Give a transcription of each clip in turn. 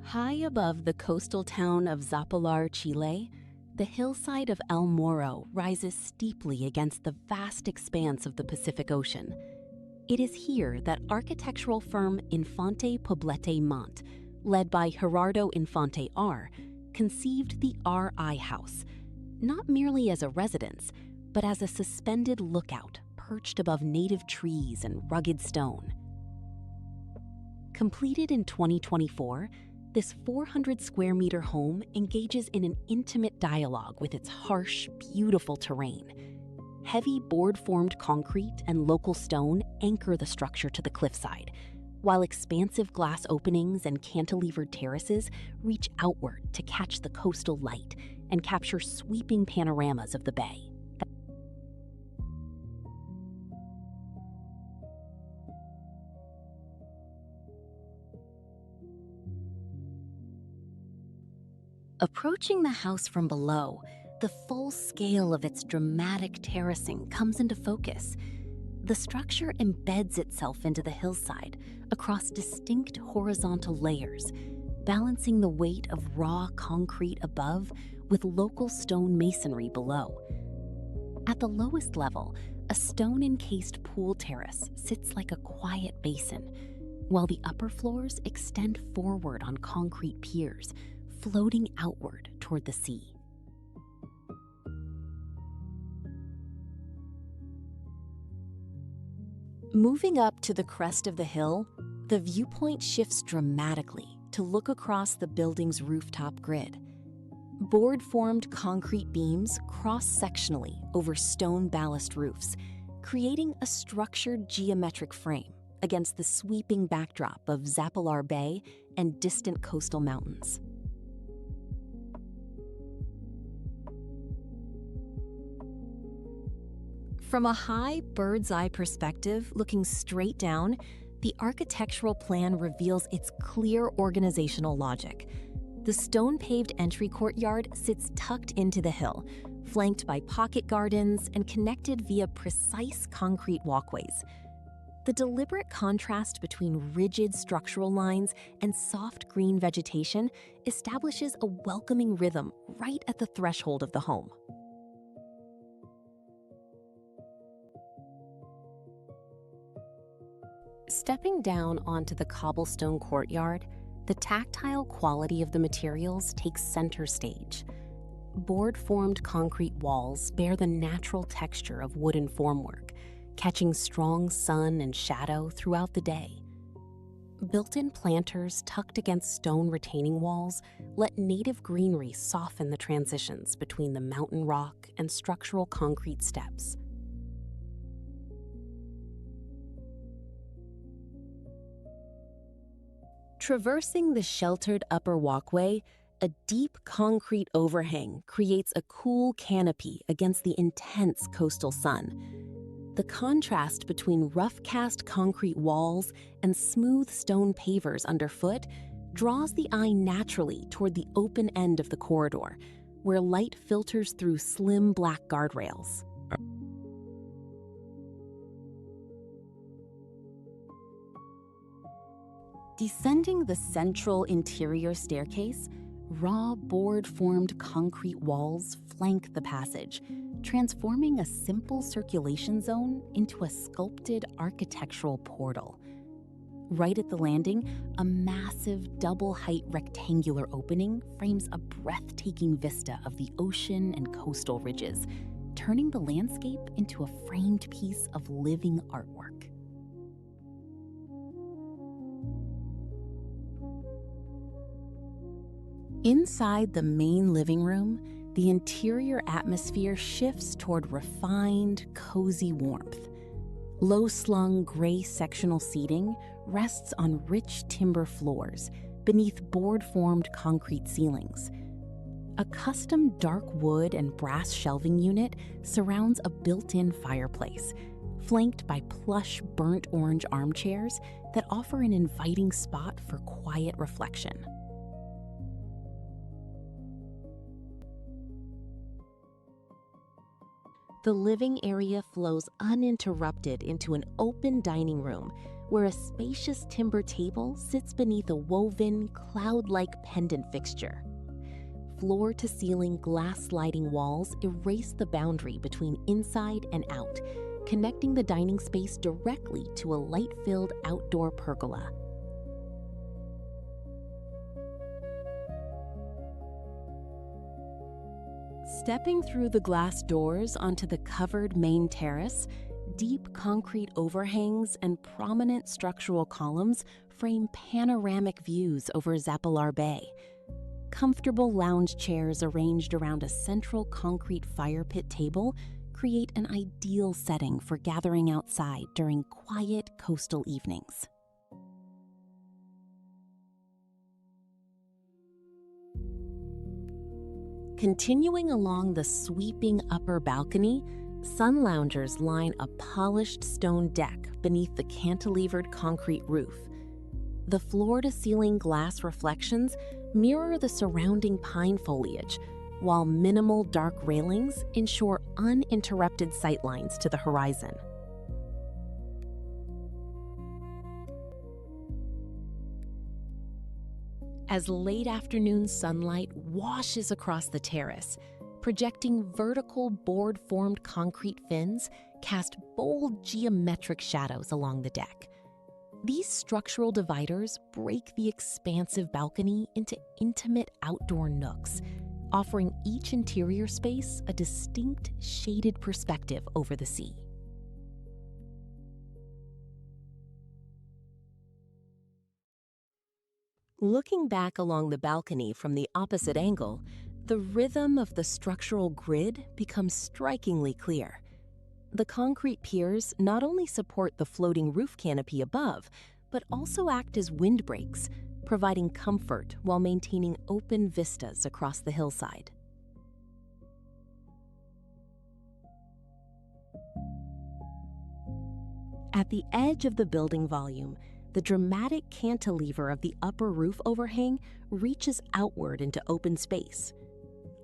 High above the coastal town of Zapallar, Chile, the hillside of El Morro rises steeply against the vast expanse of the Pacific Ocean. It is here that architectural firm Infante Poblete Montt, led by Gerardo Infante R., conceived the RI House, not merely as a residence, but as a suspended lookout perched above native trees and rugged stone. Completed in 2024, this 400-square-meter home engages in an intimate dialogue with its harsh, beautiful terrain. Heavy board-formed concrete and local stone anchor the structure to the cliffside, while expansive glass openings and cantilevered terraces reach outward to catch the coastal light and capture sweeping panoramas of the bay. Approaching the house from below, the full scale of its dramatic terracing comes into focus. The structure embeds itself into the hillside across distinct horizontal layers, balancing the weight of raw concrete above with local stone masonry below. At the lowest level, a stone-encased pool terrace sits like a quiet basin, while the upper floors extend forward on concrete piers, floating outward toward the sea. Moving up to the crest of the hill, the viewpoint shifts dramatically to look across the building's rooftop grid. Board-formed concrete beams cross sectionally over stone ballast roofs, creating a structured geometric frame against the sweeping backdrop of Zapallar Bay and distant coastal mountains. From a high bird's-eye perspective looking straight down, the architectural plan reveals its clear organizational logic. The stone-paved entry courtyard sits tucked into the hill, flanked by pocket gardens and connected via precise concrete walkways. The deliberate contrast between rigid structural lines and soft green vegetation establishes a welcoming rhythm right at the threshold of the home. Stepping down onto the cobblestone courtyard, the tactile quality of the materials takes center stage. Board-formed concrete walls bear the natural texture of wooden formwork, catching strong sun and shadow throughout the day. Built-in planters tucked against stone retaining walls let native greenery soften the transitions between the mountain rock and structural concrete steps. Traversing the sheltered upper walkway, a deep concrete overhang creates a cool canopy against the intense coastal sun. The contrast between rough-cast concrete walls and smooth stone pavers underfoot draws the eye naturally toward the open end of the corridor, where light filters through slim black guardrails. Descending the central interior staircase, raw board-formed concrete walls flank the passage, transforming a simple circulation zone into a sculpted architectural portal. Right at the landing, a massive double-height rectangular opening frames a breathtaking vista of the ocean and coastal ridges, turning the landscape into a framed piece of living artwork. Inside the main living room, the interior atmosphere shifts toward refined, cozy warmth. Low-slung gray sectional seating rests on rich timber floors beneath board-formed concrete ceilings. A custom dark wood and brass shelving unit surrounds a built-in fireplace, flanked by plush burnt orange armchairs that offer an inviting spot for quiet reflection. The living area flows uninterrupted into an open dining room where a spacious timber table sits beneath a woven, cloud-like pendant fixture. Floor-to-ceiling glass sliding walls erase the boundary between inside and out, connecting the dining space directly to a light-filled outdoor pergola. Stepping through the glass doors onto the covered main terrace, deep concrete overhangs and prominent structural columns frame panoramic views over Zapallar Bay. Comfortable lounge chairs arranged around a central concrete fire pit table create an ideal setting for gathering outside during quiet coastal evenings. Continuing along the sweeping upper balcony, sun loungers line a polished stone deck beneath the cantilevered concrete roof. The floor-to-ceiling glass reflections mirror the surrounding pine foliage, while minimal dark railings ensure uninterrupted sightlines to the horizon. As late afternoon sunlight washes across the terrace, projecting vertical board-formed concrete fins cast bold geometric shadows along the deck. These structural dividers break the expansive balcony into intimate outdoor nooks, offering each interior space a distinct shaded perspective over the sea. Looking back along the balcony from the opposite angle, the rhythm of the structural grid becomes strikingly clear. The concrete piers not only support the floating roof canopy above, but also act as windbreaks, providing comfort while maintaining open vistas across the hillside. At the edge of the building volume, the dramatic cantilever of the upper roof overhang reaches outward into open space.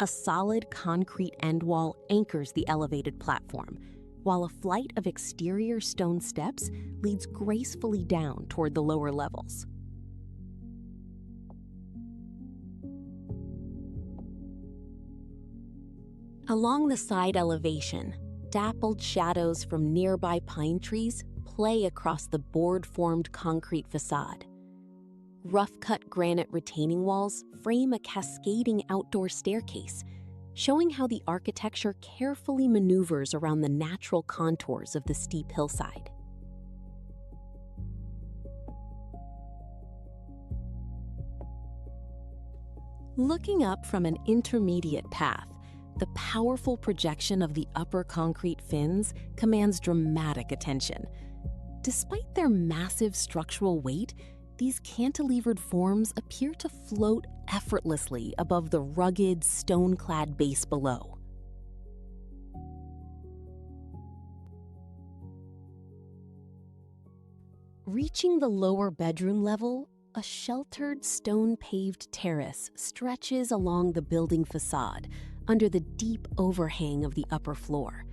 A solid concrete end wall anchors the elevated platform, while a flight of exterior stone steps leads gracefully down toward the lower levels. Along the side elevation, dappled shadows from nearby pine trees play across the board-formed concrete facade. Rough-cut granite retaining walls frame a cascading outdoor staircase, showing how the architecture carefully maneuvers around the natural contours of the steep hillside. Looking up from an intermediate path, the powerful projection of the upper concrete fins commands dramatic attention. Despite their massive structural weight, these cantilevered forms appear to float effortlessly above the rugged, stone-clad base below. Reaching the lower bedroom level, a sheltered, stone-paved terrace stretches along the building facade under the deep overhang of the upper floor.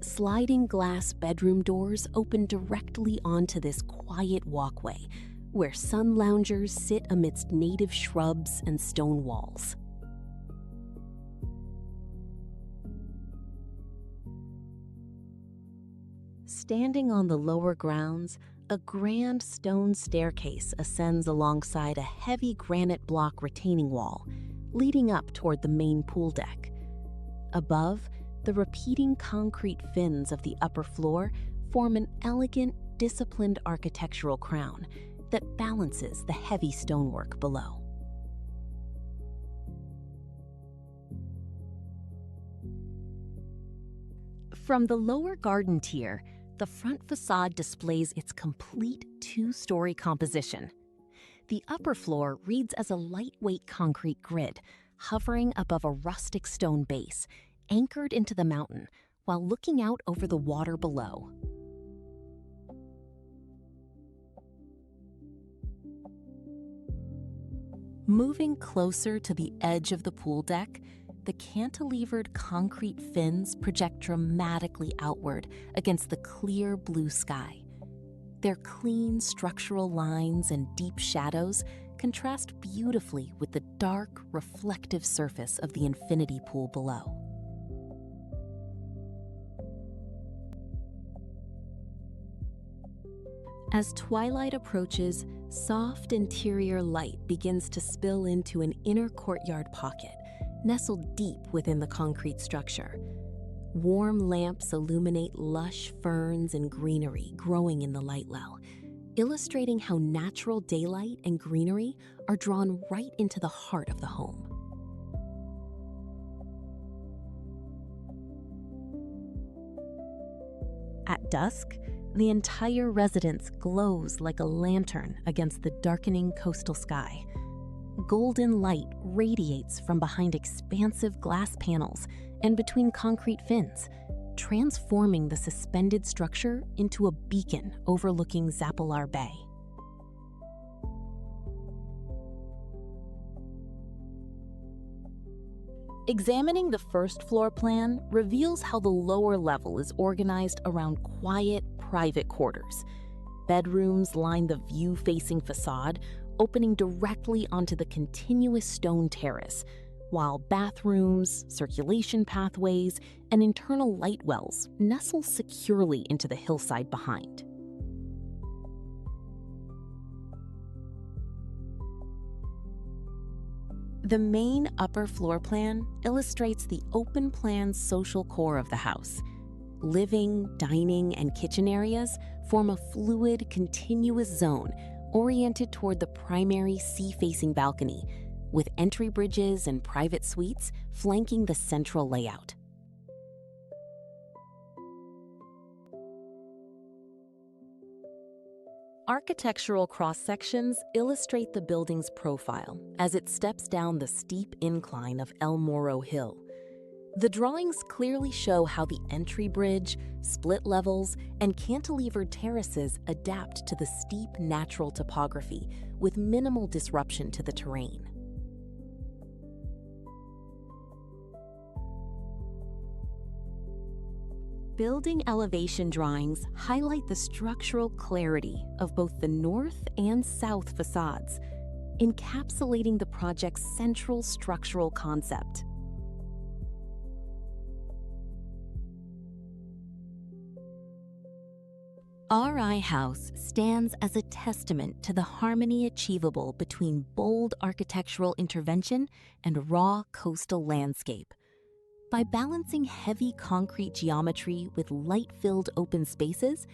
Sliding glass bedroom doors open directly onto this quiet walkway, where sun loungers sit amidst native shrubs and stone walls. Standing on the lower grounds, a grand stone staircase ascends alongside a heavy granite block retaining wall, leading up toward the main pool deck. Above, the repeating concrete fins of the upper floor form an elegant, disciplined architectural crown that balances the heavy stonework below. From the lower garden tier, the front facade displays its complete two-story composition. The upper floor reads as a lightweight concrete grid, hovering above a rustic stone base, anchored into the mountain while looking out over the water below. Moving closer to the edge of the pool deck, the cantilevered concrete fins project dramatically outward against the clear blue sky. Their clean structural lines and deep shadows contrast beautifully with the dark, reflective surface of the infinity pool below. As twilight approaches, soft interior light begins to spill into an inner courtyard pocket, nestled deep within the concrete structure. Warm lamps illuminate lush ferns and greenery growing in the light well, illustrating how natural daylight and greenery are drawn right into the heart of the home. At dusk, the entire residence glows like a lantern against the darkening coastal sky. Golden light radiates from behind expansive glass panels and between concrete fins, transforming the suspended structure into a beacon overlooking Zapallar Bay. Examining the first floor plan reveals how the lower level is organized around quiet, private quarters. Bedrooms line the view-facing facade, opening directly onto the continuous stone terrace, while bathrooms, circulation pathways, and internal light wells nestle securely into the hillside behind. The main upper floor plan illustrates the open-plan social core of the house. Living, dining, and kitchen areas form a fluid, continuous zone oriented toward the primary sea-facing balcony, with entry bridges and private suites flanking the central layout. Architectural cross-sections illustrate the building's profile as it steps down the steep incline of El Morro Hill. The drawings clearly show how the entry bridge, split levels, and cantilevered terraces adapt to the steep natural topography with minimal disruption to the terrain. Building elevation drawings highlight the structural clarity of both the north and south facades, encapsulating the project's central structural concept. RI House stands as a testament to the harmony achievable between bold architectural intervention and raw coastal landscape. By balancing heavy concrete geometry with light-filled open spaces,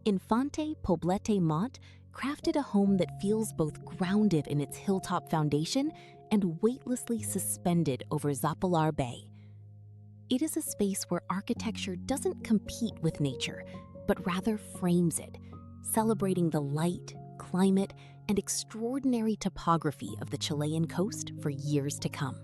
Infante Poblete Montt crafted a home that feels both grounded in its hilltop foundation and weightlessly suspended over Zapallar Bay. It is a space where architecture doesn't compete with nature, but rather frames it, celebrating the light, climate, and extraordinary topography of the Chilean coast for years to come.